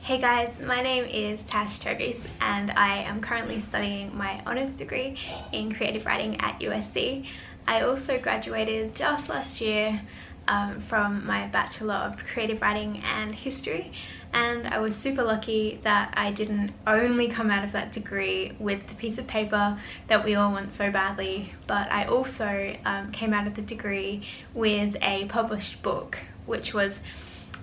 Hey guys, my name is Tash Turgoose and I am currently studying my honours degree in creative writing at USC. I also graduated just last year from my Bachelor of Creative Writing and History, and I was super lucky that I didn't only come out of that degree with the piece of paper that we all want so badly, but I also came out of the degree with a published book, which was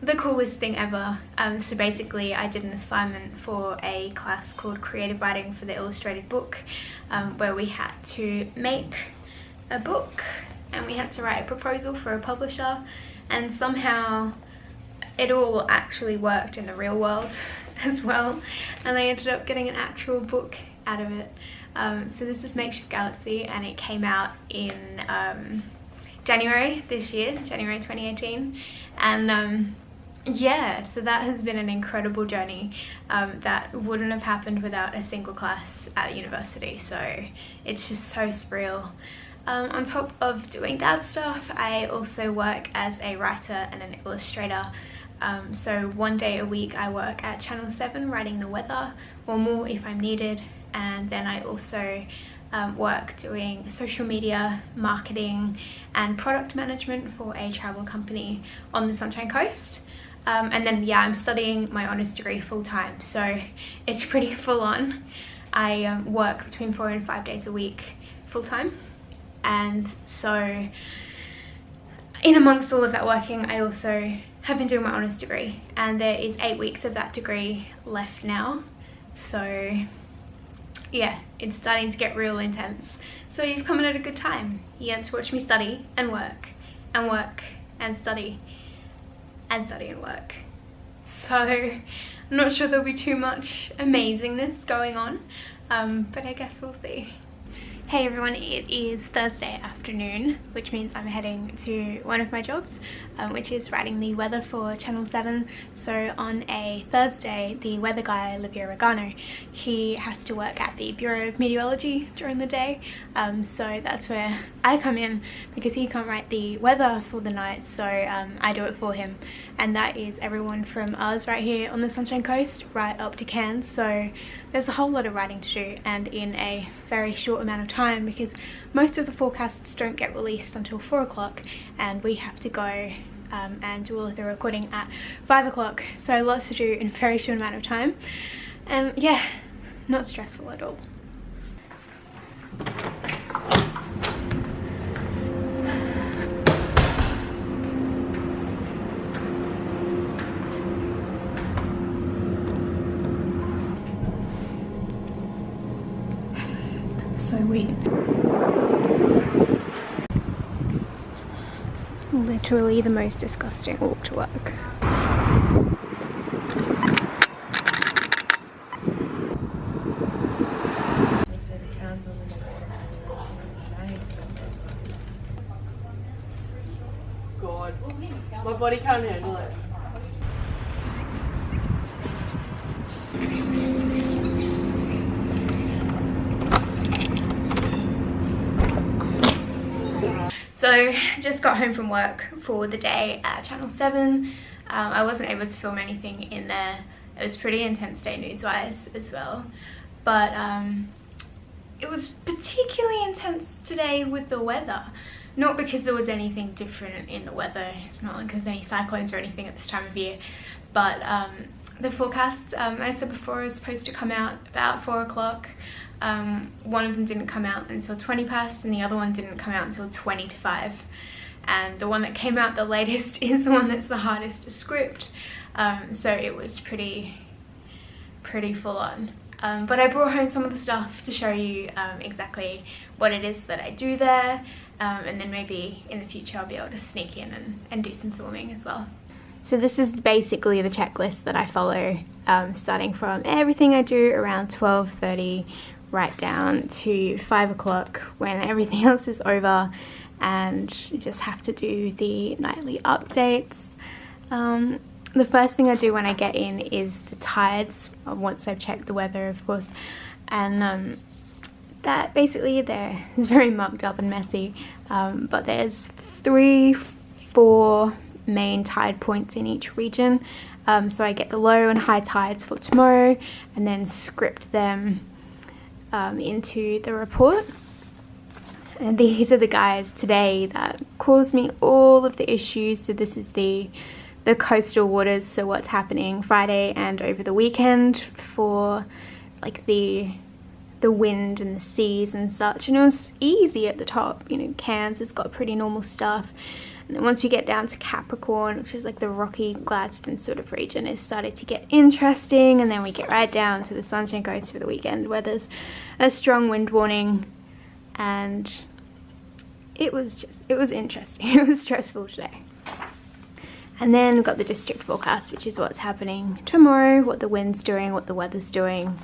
the coolest thing ever. So basically I did an assignment for a class called Creative Writing for the Illustrated Book, where we had to make a book and we had to write a proposal for a publisher, and somehow it all actually worked in the real world as well, and I ended up getting an actual book out of it. So this is Makeshift Galaxy and it came out in January this year, January 2018, and yeah, so that has been an incredible journey that wouldn't have happened without a single class at university, so it's just so surreal. On top of doing that stuff, I also work as a writer and an illustrator. So one day a week I work at Channel 7 writing the weather, or more if I'm needed, and then I also work doing social media, marketing and product management for a travel company on the Sunshine Coast. And then yeah, I'm studying my honours degree full-time, so it's pretty full-on. I work between 4 and 5 days a week full-time, and so in amongst all of that working, I also have been doing my honours degree, and there is 8 weeks of that degree left now, so yeah, it's starting to get real intense. So you've come in at a good time. You get to watch me study and work and work and study and study and work. So I'm not sure there'll be too much amazingness going on, but I guess we'll see. Hey everyone, it is Thursday afternoon, which means I'm heading to one of my jobs, which is writing the weather for Channel 7. So on a Thursday, the weather guy, Livio Regano, he has to work at the Bureau of Meteorology during the day. So that's where I come in, because he can't write the weather for the night, so I do it for him. And that is everyone from us right here on the Sunshine Coast right up to Cairns. So there's a whole lot of writing to do, and in a very short amount of time, because most of the forecasts don't get released until 4 o'clock, and we have to go and do all of the recording at 5 o'clock. So lots to do in a very short amount of time, and yeah, not stressful at all. So weird. Literally the most disgusting walk to work. God, my body can't handle it. So just got home from work for the day at Channel 7. I wasn't able to film anything in there. It was pretty intense day news-wise as well. But it was particularly intense today with the weather. Not because there was anything different in the weather. It's not like there's any cyclones or anything at this time of year. But the forecast, as I said before, was supposed to come out about 4 o'clock. One of them didn't come out until 20 past, and the other one didn't come out until 20 to 5. And the one that came out the latest is the one that's the hardest to script. So it was pretty full on. But I brought home some of the stuff to show you exactly what it is that I do there, and then maybe in the future I'll be able to sneak in and do some filming as well. So this is basically the checklist that I follow, starting from everything I do around 12:30 right down to 5 o'clock when everything else is over, and you just have to do the nightly updates. The first thing I do when I get in is the tides, once I've checked the weather of course, and that basically there is very mucked up and messy, but there's 3-4 main tide points in each region, So I get the low and high tides for tomorrow and then script them into the report. And these are the guys today that caused me all of the issues. So this is the coastal waters, so what's happening Friday and over the weekend for like the wind and the seas and such. And it was easy at the top, you know, Cairns has got pretty normal stuff. And then once we get down to Capricorn, which is like the rocky Gladstone sort of region, it started to get interesting. And then we get right down to the Sunshine Coast for the weekend where there's a strong wind warning. And it was interesting. It was stressful today. And then we've got the district forecast, which is what's happening tomorrow, what the wind's doing, what the weather's doing.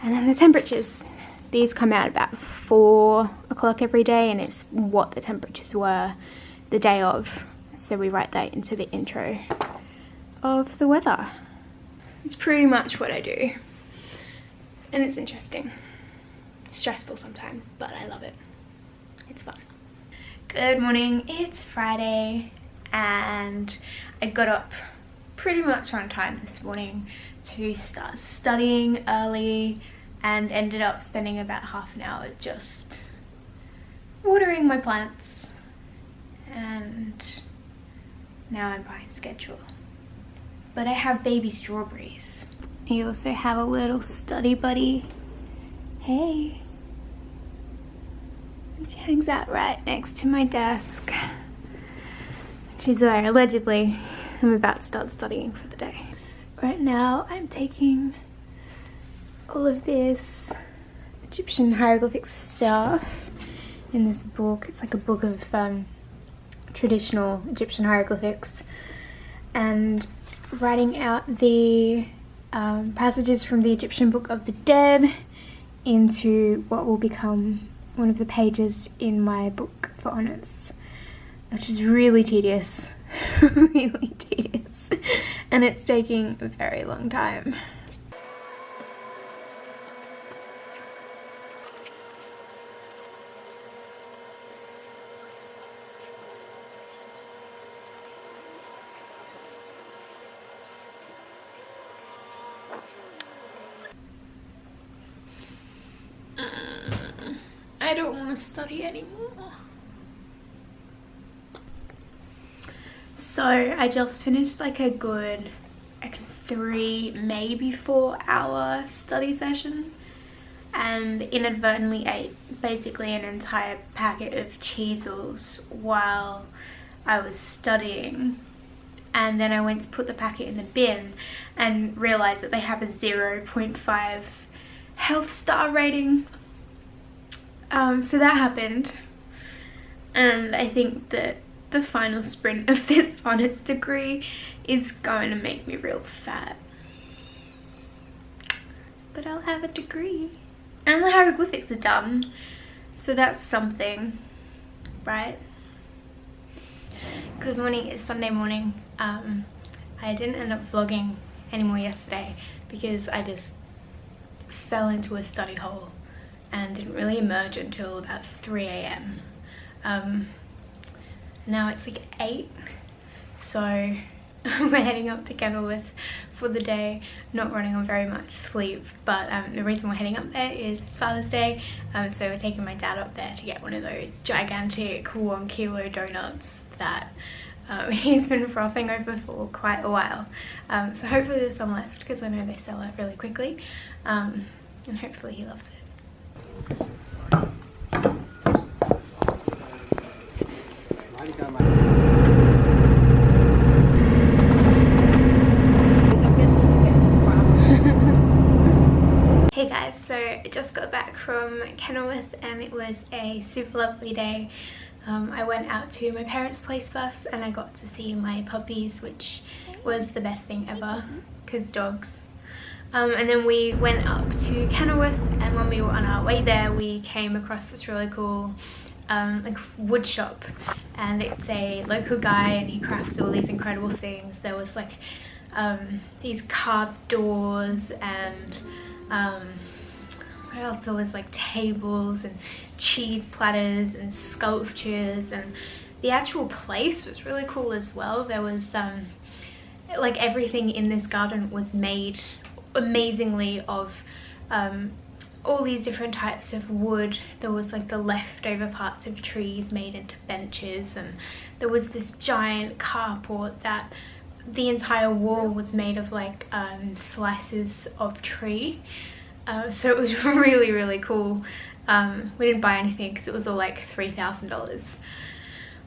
And then the temperatures. These come out about 4 o'clock every day, and it's what the temperatures were the day of. So we write that into the intro of the weather. It's pretty much what I do. And it's interesting. Stressful sometimes, but I love it. It's fun. Good morning, it's Friday, and I got up pretty much on time this morning to start studying early and ended up spending about half an hour just watering my plants, and now I'm behind schedule. But I have baby strawberries. I also have a little study buddy. Hey. She hangs out right next to my desk. She's where allegedly I'm about to start studying for the day. Right now I'm taking all of this Egyptian hieroglyphic stuff in this book. It's like a book of traditional Egyptian hieroglyphics, and writing out the passages from the Egyptian Book of the Dead into what will become one of the pages in my book for honours, which is really tedious. Really tedious, and it's taking a very long time. I don't want to study anymore. So I just finished like a good 3, maybe 4 hour study session, and inadvertently ate basically an entire packet of Cheezels while I was studying. And then I went to put the packet in the bin and realized that they have a 0.5 health star rating. So that happened, and I think that the final sprint of this honours degree is going to make me real fat. But I'll have a degree. And the hieroglyphics are done, so that's something, right? Good morning, it's Sunday morning. I didn't end up vlogging anymore yesterday because I just fell into a study hole and didn't really emerge until about 3 a.m. Now it's like 8, so we're heading up to Kenilworth for the day, not running on very much sleep, but the reason we're heading up there is Father's Day, so we're taking my dad up there to get one of those gigantic 1 kilo donuts that he's been frothing over for quite a while. So hopefully there's some left because I know they sell out really quickly, and hopefully he loves it. Hey guys, so I just got back from Kenilworth and it was a super lovely day. I went out to my parents' place first and I got to see my puppies, which was the best thing ever because dogs. And then we went up to Kenilworth, and when we were on our way there we came across this really cool like wood shop, and it's a local guy and he crafts all these incredible things. There was like these carved doors and what else? There was like tables and cheese platters and sculptures, and the actual place was really cool as well. There was like everything in this garden was made amazingly of all these different types of wood. There was like the leftover parts of trees made into benches, and there was this giant carport that the entire wall was made of like slices of tree. So it was really, really cool. We didn't buy anything because it was all like $3,000,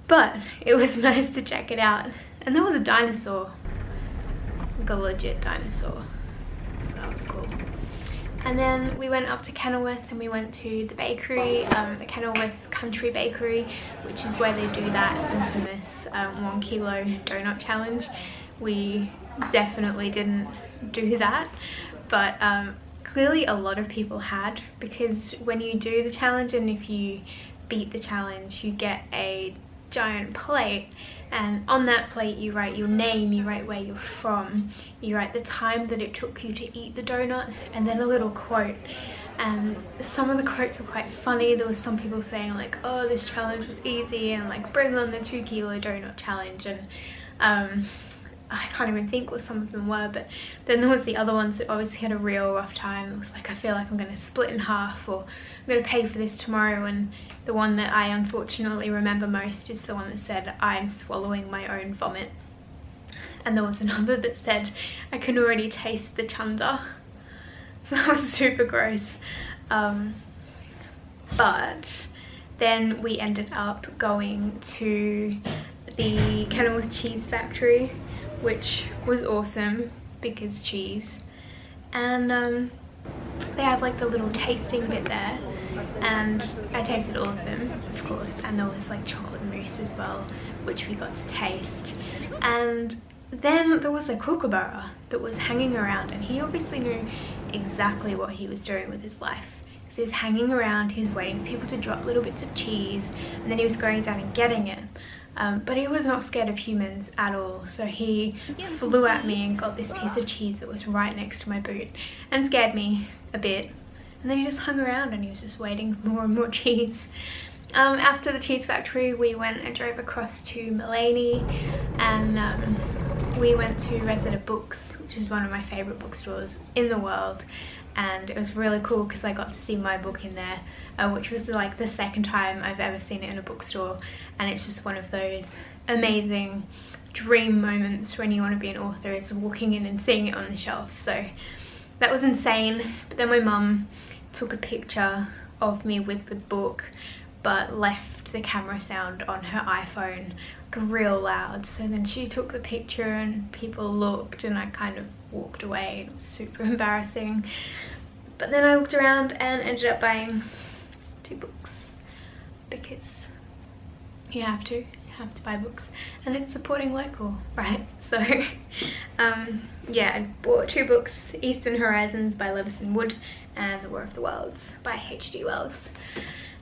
but it was nice to check it out. And there was a dinosaur, like a legit dinosaur, so that was cool. And then we went up to Kenilworth and we went to the bakery, the Kenilworth Country Bakery, which is where they do that infamous 1 kilo donut challenge. We definitely didn't do that, but clearly a lot of people had, because when you do the challenge and if you beat the challenge, you get a giant plate, and on that plate you write your name, you write where you're from, you write the time that it took you to eat the donut, and then a little quote. And some of the quotes were quite funny. There was some people saying like, oh, this challenge was easy, and like, bring on the 2 kilo donut challenge, and I can't even think what some of them were. But then there was the other ones that obviously had a real rough time. It was like, I feel like I'm going to split in half, or I'm going to pay for this tomorrow. And the one that I unfortunately remember most is the one that said, I'm swallowing my own vomit. And there was another that said, I can already taste the chunder. So that was super gross. But then we ended up going to the Kenilworth cheese factory, which was awesome because cheese. And they have like the little tasting bit there, and I tasted all of them, of course, and there was like chocolate mousse as well, which we got to taste. And then there was a kookaburra that was hanging around, and he obviously knew exactly what he was doing with his life. So he was hanging around, he was waiting for people to drop little bits of cheese, and then he was going down and getting it. But he was not scared of humans at all, so he flew at me and got this piece of cheese that was right next to my boot and scared me a bit. And then he just hung around and he was just waiting for more and more cheese. After the cheese factory, we went and drove across to Mullaney, and we went to Resident Books, which is one of my favourite bookstores in the world. And it was really cool because I got to see my book in there, which was like the second time I've ever seen it in a bookstore. And it's just one of those amazing dream moments when you want to be an author, is walking in and seeing it on the shelf. So that was insane. But then my mum took a picture of me with the book, but left the camera sound on her iPhone like real loud. So then she took the picture and people looked, and I kind of walked away. It was super embarrassing. But then I looked around and ended up buying 2 books, because you have to buy books, and it's supporting local, right? So yeah, I bought 2 books, Eastern Horizons by Levison Wood and The War of the Worlds by H.G. Wells.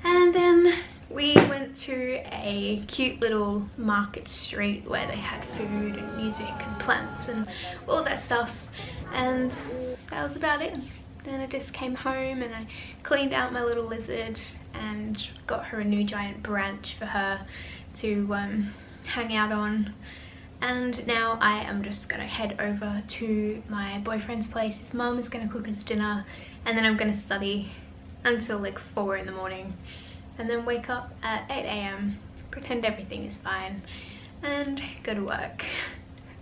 And then we went to a cute little market street where they had food and music and plants and all that stuff, and that was about it. Then I just came home and I cleaned out my little lizard and got her a new giant branch for her to hang out on. And now I am just gonna head over to my boyfriend's place. His mum is gonna cook us dinner, and then I'm gonna study until like 4 in the morning, and then wake up at 8 AM, pretend everything is fine, and go to work,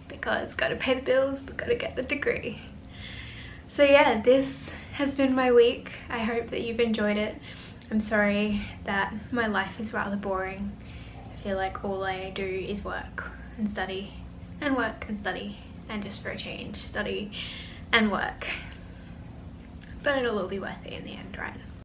because gotta pay the bills but gotta get the degree. So yeah, this has been my week. I hope that you've enjoyed it. I'm sorry that my life is rather boring. I feel like all I do is work and study and work and study, and just for a change, study and work. But it'll all be worth it in the end, right?